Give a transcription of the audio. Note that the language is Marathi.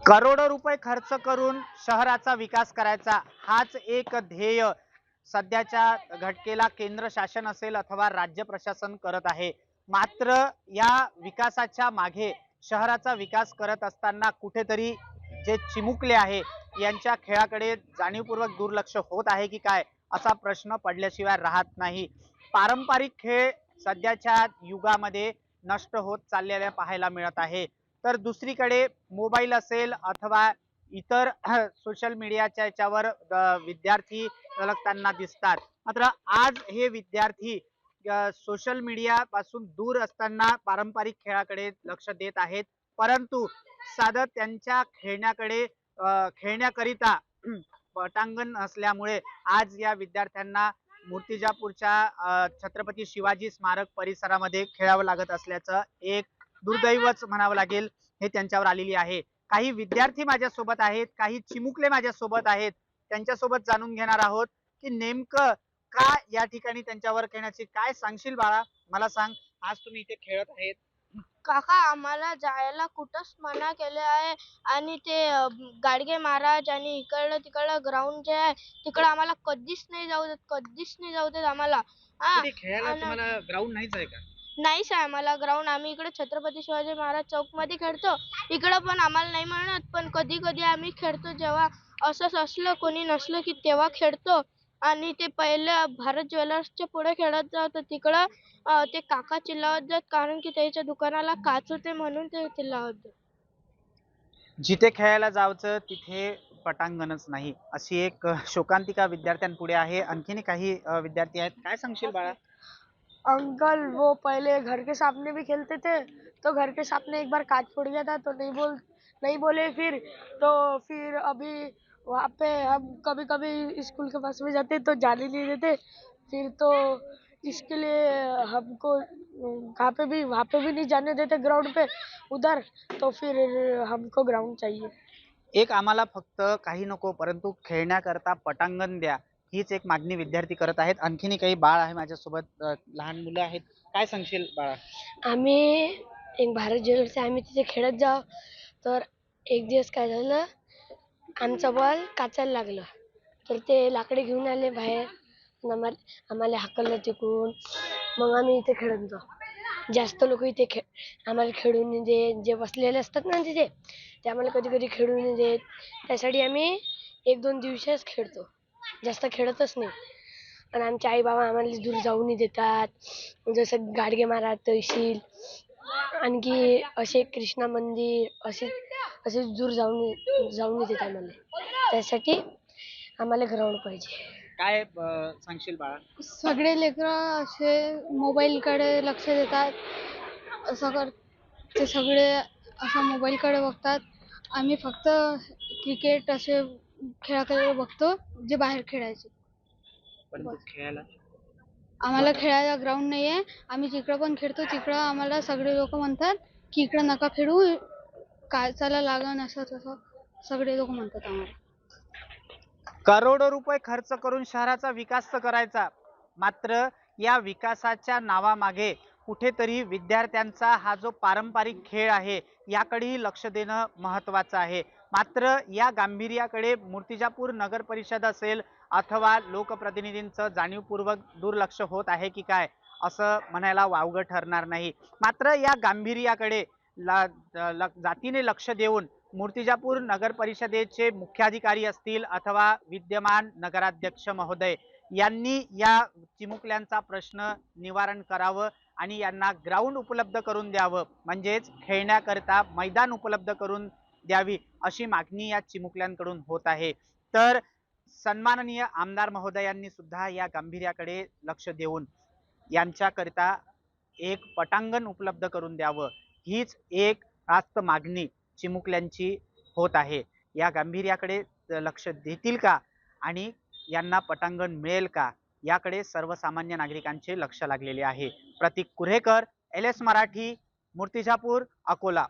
करोडो रुपये खर्च करून शहराचा विकास करायचा हाच एक ध्येय सध्याच्या घटकेला केंद्र शासन असेल अथवा राज्य प्रशासन करत आहे। मात्र या विकासाच्या मागे शहराचा विकास करत असताना कुठेतरी जे चिमुकले आहे यांच्या खेळाकडे जाणीवपूर्वक दुर्लक्ष होत आहे की काय असा प्रश्न पडल्याशिवाय राहत नाही। पारंपरिक खेळ सध्याच्या युगामध्ये नष्ट होत चाललेल्या पाहायला मिळत आहे। तर दुसरीकडे मोबाईल असेल अथवा इतर सोशल मीडियाच्या याच्यावर विद्यार्थी लगताना दिसतात। मात्र आज हे विद्यार्थी सोशल मीडिया पासून दूर असताना पारंपरिक खेळाकडे लक्ष देत आहेत, परंतु साधं त्यांच्या खेळण्याकरिता पटांगण असल्यामुळे आज या विद्यार्थ्यांना मूर्तिजापूरच्या छत्रपती शिवाजी स्मारक परिसरामध्ये खेळावं लागत असल्याचं एक दुर्दैवच म्हणावं लागेल हे त्यांच्यावर आलेली आहे। काही विद्यार्थी माझ्या सोबत आहेत, काही चिमुकले माझ्या सोबत आहेत, त्यांच्या सोबत जाणून घेणार आहोत की नेमकं का या ठिकाणी त्यांच्यावर खेळण्याची काय सांगशील बाळा? मला सांग, आज तुम्ही इथे खेळत आहेत। काका आम्हाला जायला कुठंच मना केले आहे आणि ते गाडगे महाराज आणि इकडलं तिकडलं ग्राउंड जे आहे तिकडं आम्हाला कधीच नाही जाऊ देत आम्हाला। इथे खेळायला तुम्हाला ग्राउंड नाहीच आहे का? नाहीच आहे आम्हाला ग्राउंड। आम्ही इकडे छत्रपती शिवाजी महाराज चौक मध्ये खेळतो, इकडं पण आम्हाला नाही म्हणत, पण कधी कधी आम्ही खेळतो जेव्हा असंच असलं कोणी नसलं की तेव्हा खेळतो। आणि ते पहिलं भारत ज्वेलर्सच्या पुढे खेळत जाऊ तर तिकडं ते काका चिल्लावत जात कारण की त्याच्या दुकानाला काच होते म्हणून ते चिल्लावत जात। जिथे खेळायला जायचं तिथे पटांगणच नाही अशी एक शोकांतिका विद्यार्थ्यांपुढे आहे। आणखीन काही विद्यार्थी आहेत, काय सांगशील बाळा? अंकल वो पहले घर के सामने भी खेलते थे, तो घर के सामने एक बार कांच फूट गया था तो नहीं बोले फिर अभी वहाँ पे हम कभी कभी स्कूल के पास में जाते तो जाने नहीं देते। फिर तो इसके लिए हमको वहाँ पे भी नहीं जाने देते ग्राउंड पे उधर, तो फिर हमको ग्राउंड चाहिए। एक आम्हाला फक्त काही नको परंतु खेळण्याकरता पटांगण द्या हीच एक मागणी विद्यार्थी करत आहेत। आणखीन काही बाळ आहे माझ्यासोबत, लहान मुलं आहेत, काय सांगशील बाळा? आम्ही एक भारत ज्वेलर्स आम्ही तिथे खेळत जाऊ तर एक दिवस काय झालं, आमचा बॉल काचायला लागलं तर ते लाकडे घेऊन आले बाहेर, आम्हाला हाकललं तिकडून। मग आम्ही इथे खेळत जाऊ, जास्त लोक इथे आम्हाला खेळू नाही देत, जे बसलेले असतात ना तिथे ते आम्हाला कधी कधी खेळू नाही देत। त्यासाठी आम्ही 1-2 दिवसच खेळतो, जास्त खेळतच नाही। पण आमचे आई बाबा आम्हाला दूर जाऊ नाही देतात, जसं गाडगे महाराज तहसील आणखी असे कृष्णा मंदिर असे दूर जाऊ नाही देत आम्हाला। त्यासाठी आम्हाला ग्राउंड पाहिजे। काय सांगशील बाळा? सगळे लेकरं असे मोबाईलकडे लक्ष देतात, ते सगळे असं मोबाईलकडे बघतात। आम्ही फक्त क्रिकेट असे खेळाकडे बघतो जे बाहेर खेळायचे। पण खेळायला आम्हाला खेळायला ग्राउंड नाही आहे, आम्ही जिकडं पण खेळतो तिकडं आम्हाला सगळे लोक म्हणतात की इकडं नका खेळू, काचाला लागण असं तसं सगळे लोक म्हणतात आम्हाला। करोडो रुपये खर्च करून शहराचा विकास तर करायचा, मात्र या विकासाच्या नावामागे कुठेतरी विद्यार्थ्यांचा हा जो पारंपरिक खेळ आहे याकडेही लक्ष देणं महत्त्वाचं आहे। मात्र या गांभीर्याकडे मूर्तिजापूर नगर परिषद असेल अथवा लोकप्रतिनिधींचं जाणीवपूर्वक दुर्लक्ष होत आहे की काय असं म्हणायला वावगं ठरणार नाही। मात्र या गांभीर्याकडे जातीने लक्ष देऊन मूर्तिजापूर नगर परिषदेचे मुख्याधिकारी असतील अथवा विद्यमान नगराध्यक्ष महोदय यांनी या चिमुकल्यांचा प्रश्न निवारण करावं आणि यांना ग्राउंड उपलब्ध करून द्यावं, म्हणजेच खेळण्याकरता मैदान उपलब्ध करून द्यावी अशी मागणी या चिमुकल्यांकडून होत आहे। तर सन्माननीय आमदार महोदयांनी सुद्धा या गांभीर्याकडे लक्ष देऊन यांच्याकरिता एक पटांगण उपलब्ध करून द्यावं हीच एक रास्त मागणी चिमुकल्यांची होत आहे। या गांभीर्याकडे लक्ष देतील का आणि यांना पटांगण मिळेल का याकडे सर्वसामान्य नागरिकांचे लक्ष लागलेले आहे। प्रतीक कुरेकर, LS मराठी, मूर्तिजापूर, अकोला।